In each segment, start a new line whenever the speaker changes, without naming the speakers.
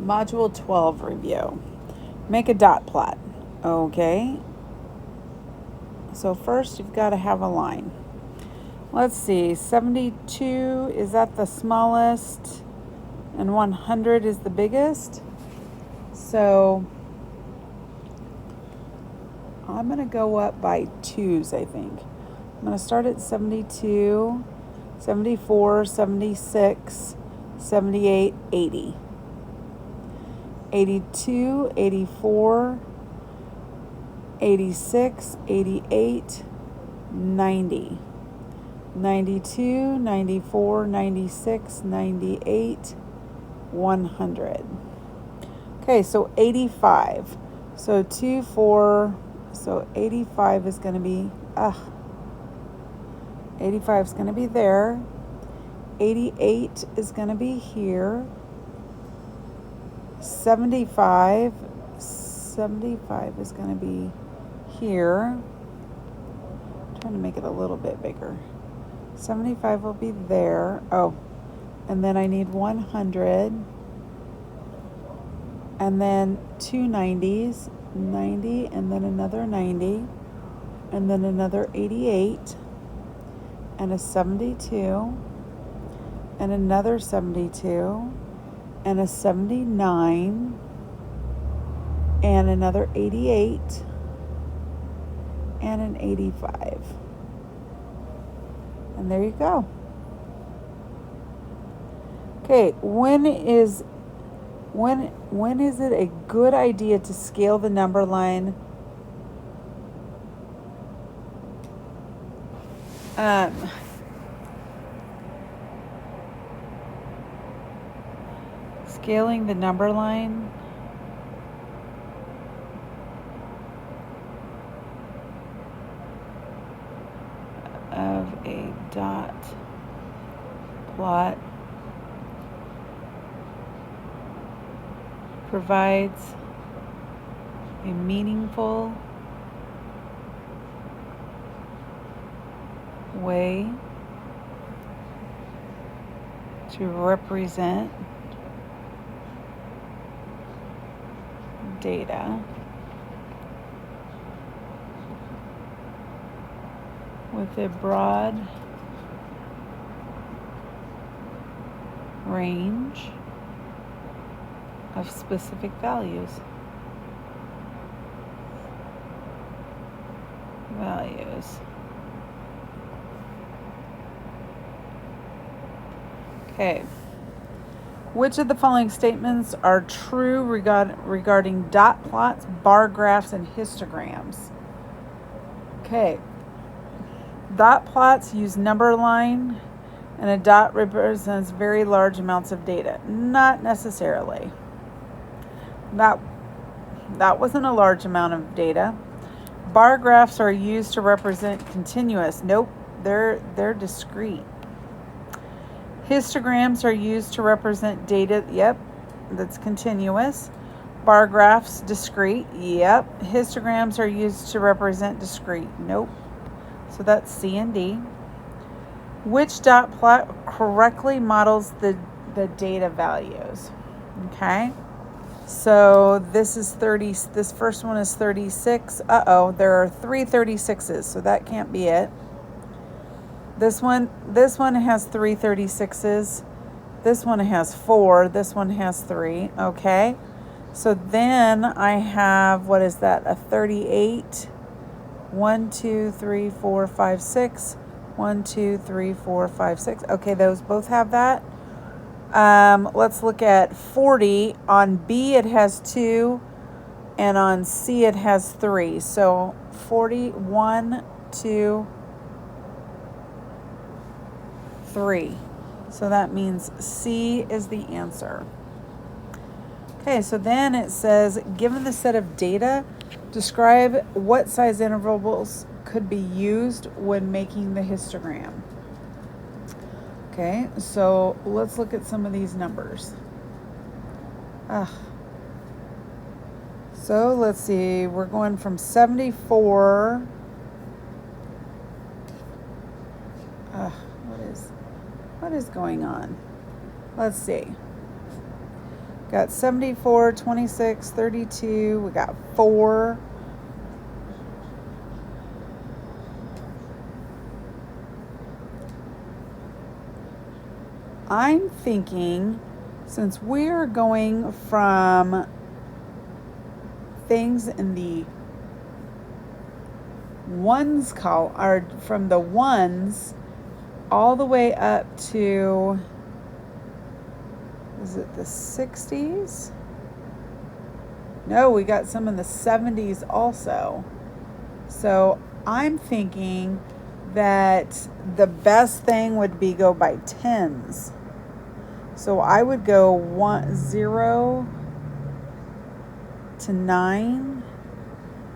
Module 12 review. Make a dot plot. Okay. So first you've got to have a line. Let's see, 72, is that the smallest? And 100 is the biggest? So I'm going to go up by 2s, I think. I'm going to start at 72, 74, 76, 78, 80. 82, 84, 86, 88, 90. 92, 94, 96, 98, 100. Okay, so 85. So 2, 4, so 85 is going to be, 85 is going to be there. 88 is going to be here. 75 is going to be here. I'm trying to make it a little bit bigger. 75 will be there. Oh, and then I need 100. And then 2 90s, 90, and then another 90, and then another 88, and a 72, and another 72, and a 79, and another 88, and an 85. And there you go. Okay, when is it a good idea to scale the number line? Scaling the number line of a dot plot provides a meaningful way to represent data with a broad range of specific values. Okay. Which of the following statements are true regarding dot plots, bar graphs, and histograms? Okay. Dot plots use number line, and a dot represents very large amounts of data. Not necessarily. That wasn't a large amount of data. Bar graphs are used to represent continuous. Nope, they're discrete. Histograms are used to represent data. Yep, that's continuous. Bar graphs, discrete. Yep. Histograms are used to represent discrete. Nope. So that's C and D. Which dot plot correctly models the data values? Okay. So this is 30. This first one is 36. There are 3 36s, so that can't be it. This one has 3 36s. This one has 4. This one has 3. Okay. So then I have, what is that? A 38. 1, 2, 3, 4, 5, 6. 1, 2, 3, 4, 5, 6. Okay, those both have that. Let's look at 40. On B it has 2, and on C it has 3. So 40, 1, 2, 3. So that means C is the answer. Okay, so then it says, given the set of data, describe what size intervals could be used when making the histogram. Okay, so let's look at some of these numbers. So let's see, we're going from 74. What is going on? Let's see. Got 74, 26, 32. We got 4. I'm thinking, since we're going from things in the ones column, or from the ones all the way up to, is it the 60s? No, we got some in the 70s also. So I'm thinking that the best thing would be go by tens. So I would go 0 to 9.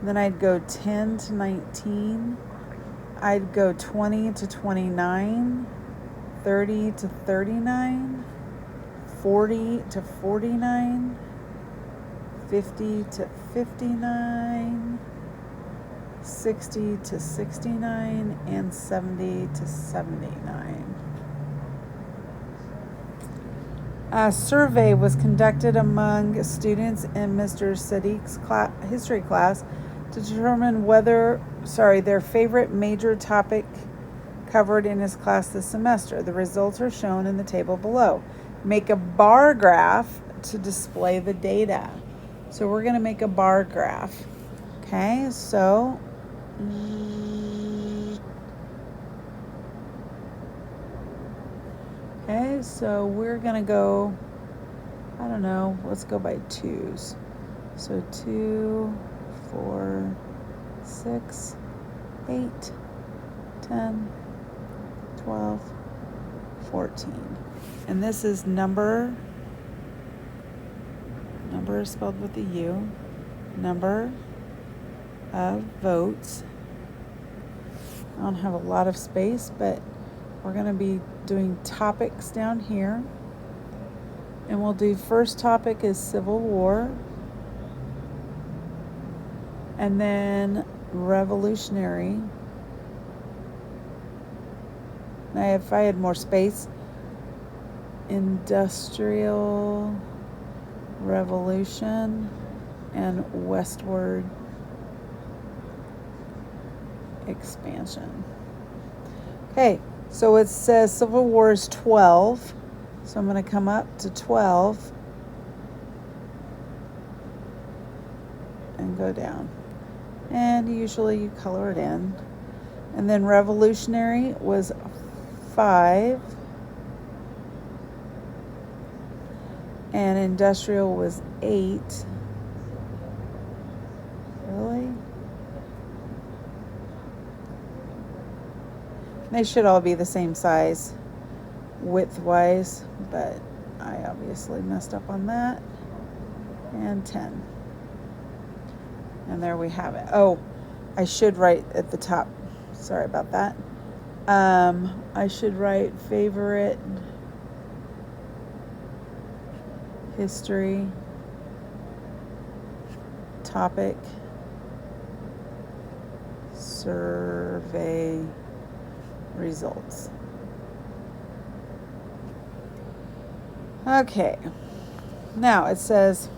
Then I'd go 10 to 19. I'd go 20 to 29, 30 to 39, 40 to 49, 50 to 59, 60 to 69, and 70 to 79. A survey was conducted among students in Mr. Sadiq's history class to determine their favorite major topic covered in his class this semester. The results are shown in the table below. Make a bar graph to display the data. So we're going to make a bar graph. Okay, so we're going to go, I don't know, let's go by twos. So 2, 4, 6, 8, 10, 12, 14. And this is number is spelled with a U, number of votes. I don't have a lot of space, but we're going to be doing topics down here. And we'll do first topic is Civil War. And then Revolutionary. If I had more space, Industrial Revolution and Westward Expansion. Okay, so it says Civil War is 12. So I'm going to come up to 12 and go down. And usually you color it in. And then Revolutionary was 5. And Industrial was 8. Really? They should all be the same size width-wise, but I obviously messed up on that. And 10. And there we have it. Oh, I should write at the top. Sorry about that. I should write favorite history topic survey results. Okay, now it says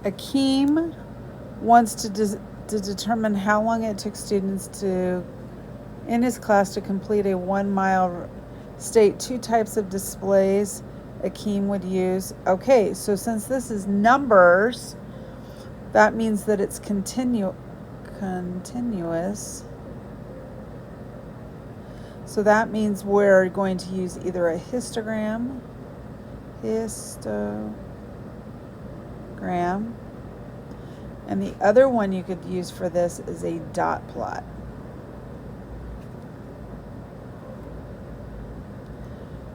Akeem wants to determine how long it took students in his class to complete a 1 mile. State 2 types of displays Akeem would use. Okay, so since this is numbers, that means that it's continuous. So that means we're going to use either a histogram, and the other one you could use for this is a dot plot.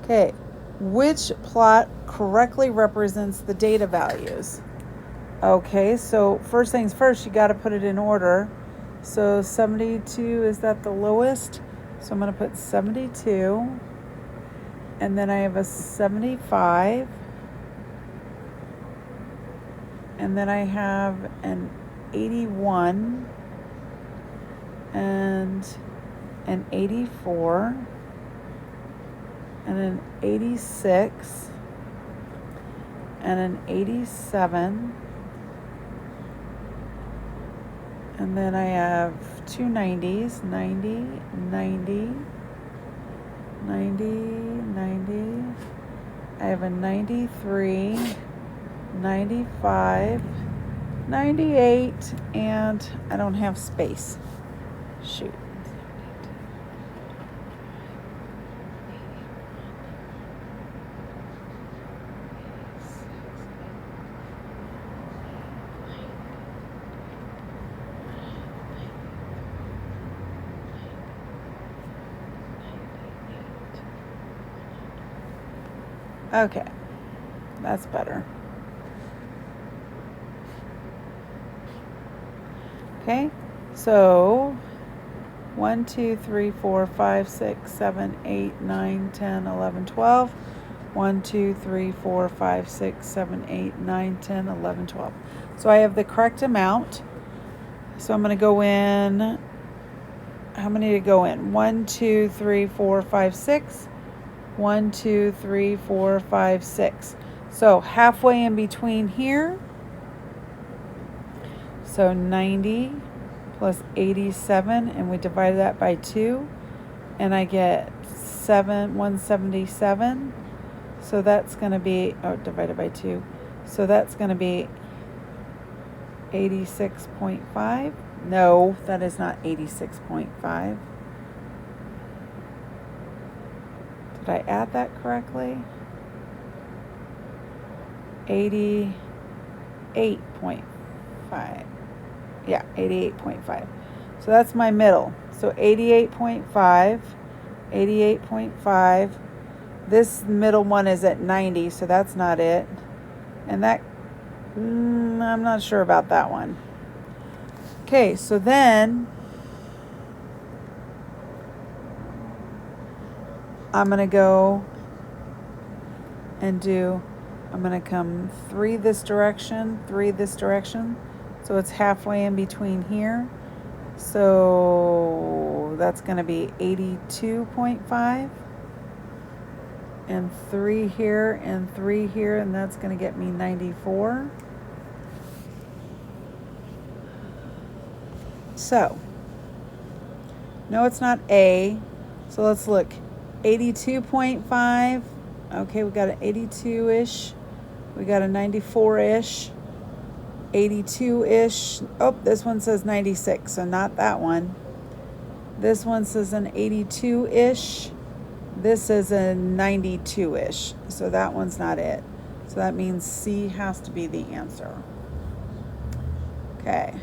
Okay, which plot correctly represents the data values? Okay, so first things first, you got to put it in order. So 72, is that the lowest? So I'm going to put 72, and then I have a 75, and then I have an 81, and an 84, and an 86, and an 87. And then I have two 90s, 90, 90, 90, 90. I have a 93, 95, 98, and I don't have space. Shoot. Okay, that's better. Okay, so 1, 2, 3, 4, 5, 6, 7, 8, 9, 10, 11, 12. 1, 2, 3, 4, 5, 6, 7, 8, 9, 10, 11, 12. So I have the correct amount. So I'm going to go in. How many to go in? 1, 2, 3, 4, 5, 6. 1, 2, 3, 4, 5, 6. So halfway in between here. So 90 plus 87, and we divide that by 2, and I get 177. So that's going to be, divided by 2. So that's going to be 86.5. No, that is not 86.5. Did I add that correctly? 88.5. Yeah, 88.5. So that's my middle. So 88.5, 88.5. This middle one is at 90, so that's not it. And that, I'm not sure about that one. Okay, so then I'm going to go and do, I'm going to come 3 this direction, 3 this direction. So it's halfway in between here. So that's going to be 82.5. And 3 here and 3 here, and that's going to get me 94. So, no, it's not A. So let's look. 82.5. Okay, we got an 82-ish. We got a 94-ish. 82-ish. Oh, this one says 96, so not that one. This one says an 82-ish. This is a 92-ish, so that one's not it. So that means C has to be the answer. Okay.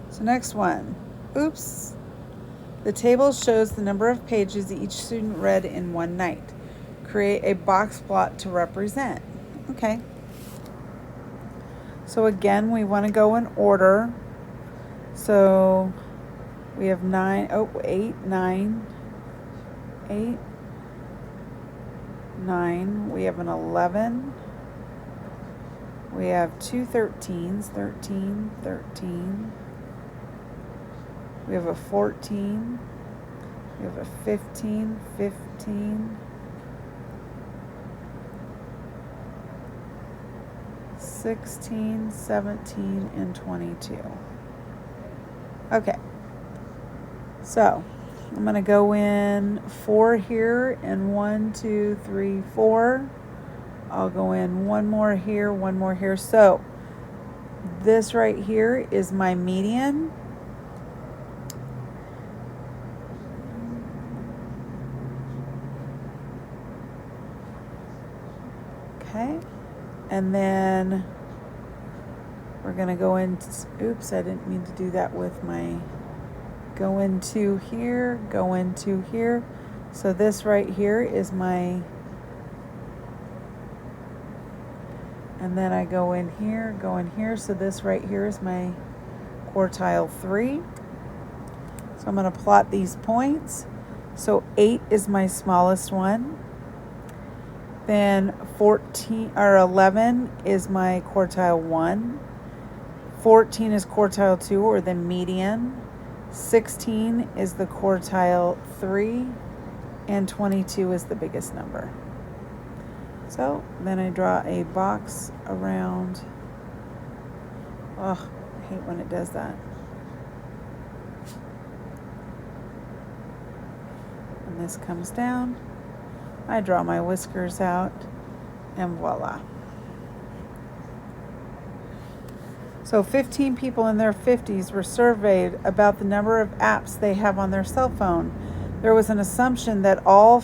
So next one. Oops. The table shows the number of pages each student read in one night. Create a box plot to represent. Okay. So again, we want to go in order. So we have 8, 9, 8, 9. We have an 11. We have 2 13s, 13, 13. We have a 14. We have a 15, 15. 16, 17, and 22. Okay. So I'm going to go in 4 here and 1, 2, 3, 4. I'll go in 1 more here, 1 more here. So this right here is my median. Okay. And then we're going to go in. Oops, I didn't mean to do that with my go into here, go into here. So this right here is my, and then I go in here, go in here. So this right here is my quartile 3. So I'm going to plot these points. So 8 is my smallest one. Then 14 or 11 is my quartile 1. 14 is quartile 2, or the median. 16 is the quartile 3, and 22 is the biggest number. So then I draw a box around. Oh, I hate when it does that. And this comes down. I draw my whiskers out, and voila. So 15 people in their 50s were surveyed about the number of apps they have on their cell phone. There was an assumption that all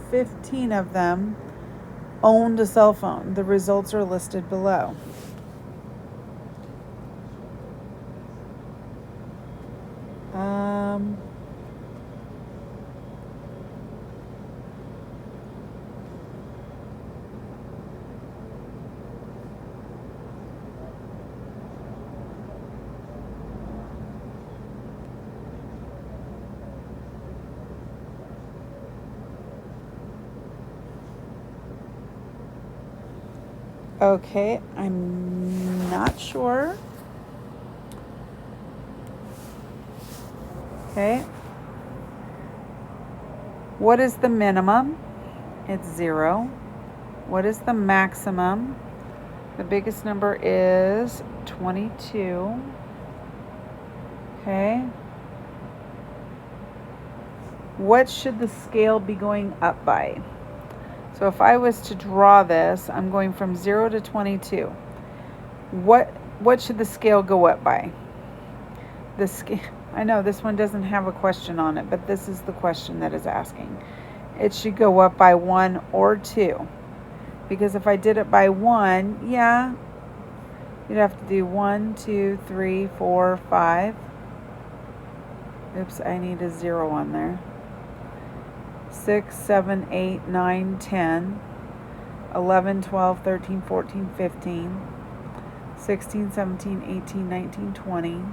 15 of them owned a cell phone. The results are listed below. Okay, I'm not sure. Okay. What is the minimum? It's 0. What is the maximum? The biggest number is 22. Okay. What should the scale be going up by? So if I was to draw this, I'm going from 0 to 22. What should the scale go up by? The scale, I know this one doesn't have a question on it, but this is the question that is asking. It should go up by 1 or 2. Because if I did it by 1, yeah, you'd have to do 1, 2, 3, 4, 5. Oops, I need a 0 on there. 6, 7, 8, 9, 10, 11, 12, 13, 14, 15, 16, 17, 18, 19, 20,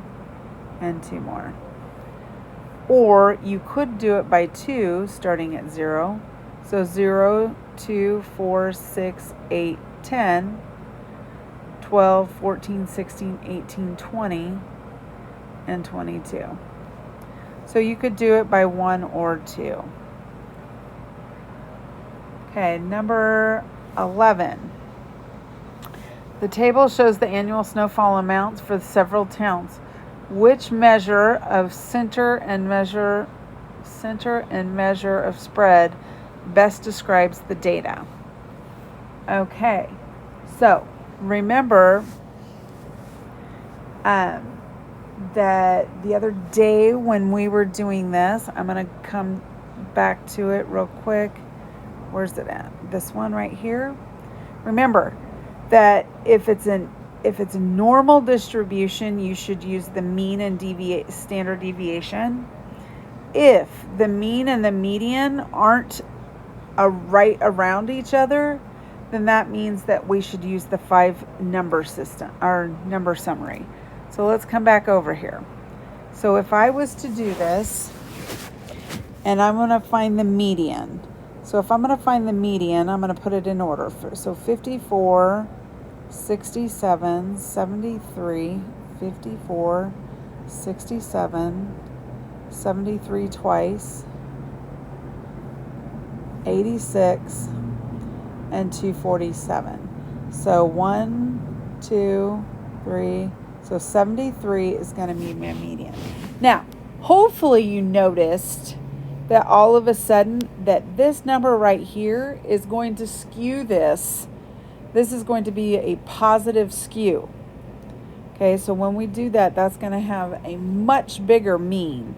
and 2 more. Or you could do it by 2, starting at 0. So 0, 2, 4, 6, 8, 10, 12, 14, 16, 18, 20, and 22. So you could do it by 1 or 2. Okay, number 11. The table shows the annual snowfall amounts for several towns. Which measure of center and measure of spread best describes the data? Okay, so remember that the other day when we were doing this, I'm going to come back to it real quick. Where's it at? This one right here. Remember that if it's a normal distribution, you should use the mean and standard deviation. If the mean and the median aren't right around each other, then that means that we should use the 5 number system or number summary. So let's come back over here. So if I was to do this, and I'm going to find the median. So if I'm going to find the median, I'm going to put it in order. So 54, 67, 73, 54, 67, 73 twice, 86, and 247. So 1, 2, 3. So 73 is going to be my median. Now, hopefully you noticed that all of a sudden that this number right here is going to skew this. This is going to be a positive skew. Okay, so when we do that, that's going to have a much bigger mean.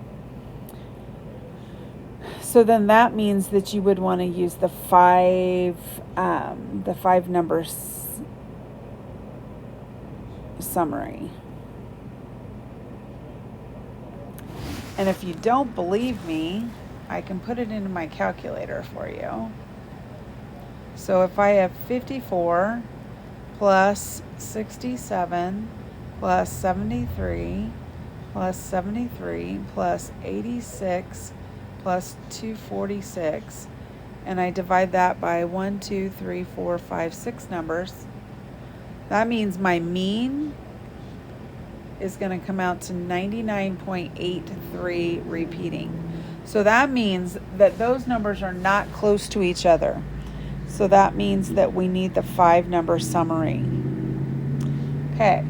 So then that means that you would want to use the 5 numbers summary. And if you don't believe me, I can put it into my calculator for you. So if I have 54 plus 67 plus 73 plus 73 plus 86 plus 246, and I divide that by 1, 2, 3, 4, 5, 6 numbers, that means my mean is going to come out to 99.83 repeating. So that means that those numbers are not close to each other. So that means that we need the 5-number summary. Okay,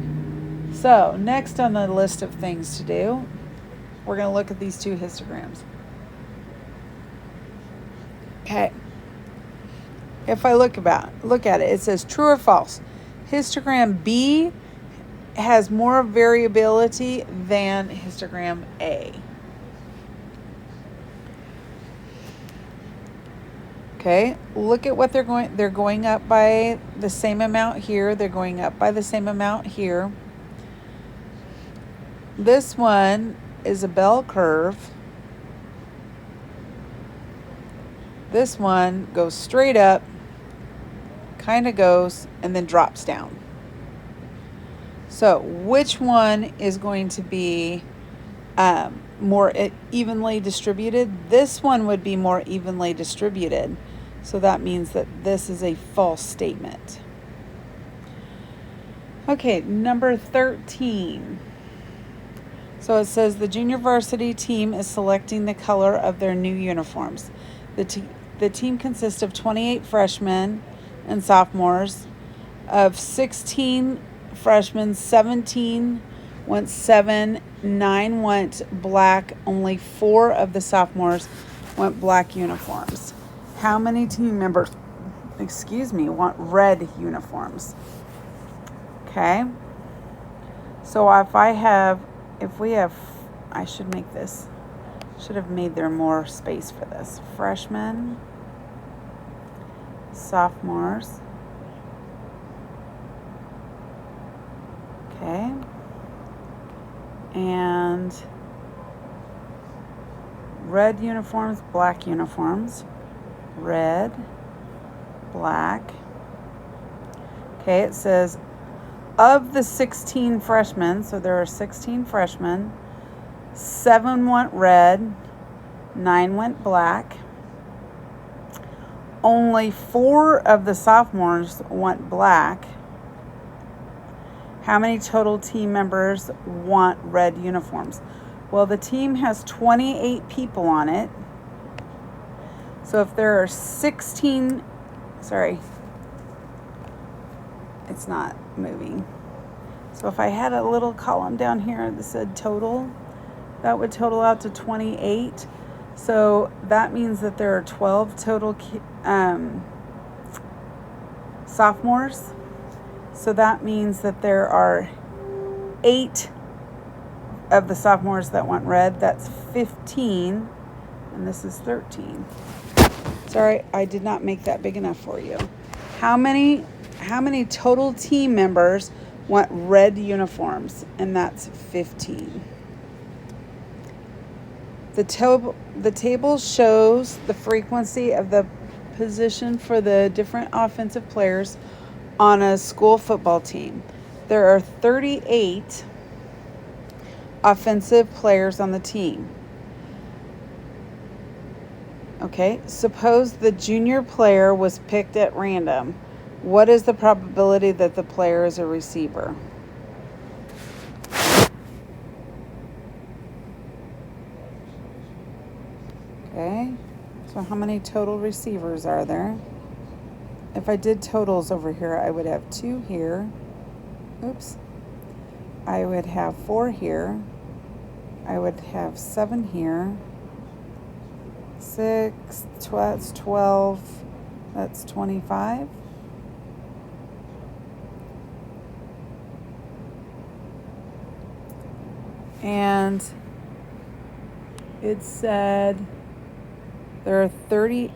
so next on the list of things to do, we're going to look at these 2 histograms. Okay, if I look at it, it says true or false. Histogram B has more variability than histogram A. Okay, look at what they're going. They're going up by the same amount here. They're going up by the same amount here. This one is a bell curve. This one goes straight up, kind of goes, and then drops down. So which one is going to be more evenly distributed? This one would be more evenly distributed. So that means that this is a false statement. Okay, number 13. So it says the junior varsity team is selecting the color of their new uniforms. The team consists of 28 freshmen and sophomores. Of 16 freshmen, 17 went 7, 9 went black. Only 4 of the sophomores went black uniforms. How many team members, want red uniforms? Okay. So I should have made there more space for this. Freshmen, sophomores. Okay. And red uniforms, black uniforms. Red, black. Okay, it says of the 16 freshmen, so there are 16 freshmen, 7 went red, 9 went black. Only 4 of the sophomores went black. How many total team members want red uniforms? Well, the team has 28 people on it. So if there are 16, it's not moving. So if I had a little column down here that said total, that would total out to 28. So that means that there are 12 total sophomores. So that means that there are 8 of the sophomores that want red. That's 15, and this is 13. Sorry, I did not make that big enough for you. How many total team members want red uniforms? And that's 15. The table shows the frequency of the position for the different offensive players on a school football team. There are 38 offensive players on the team. Okay, suppose the junior player was picked at random. What is the probability that the player is a receiver? Okay, so how many total receivers are there? If I did totals over here, I would have 2 here. Oops. I would have 4 here. I would have 7 here. 6, 12, that's 25. And it said there are 30.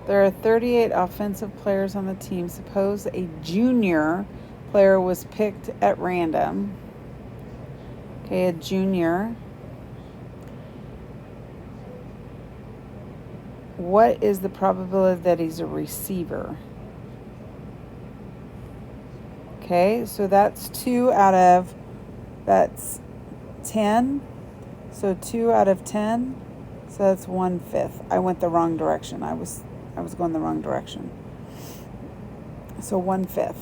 There are 38 offensive players on the team. Suppose a junior player was picked at random. Okay, a junior. What is the probability that he's a receiver? Okay, so that's that's 10. So 2 out of 10. So that's 1/5. I went the wrong direction. I was going the wrong direction. So 1/5.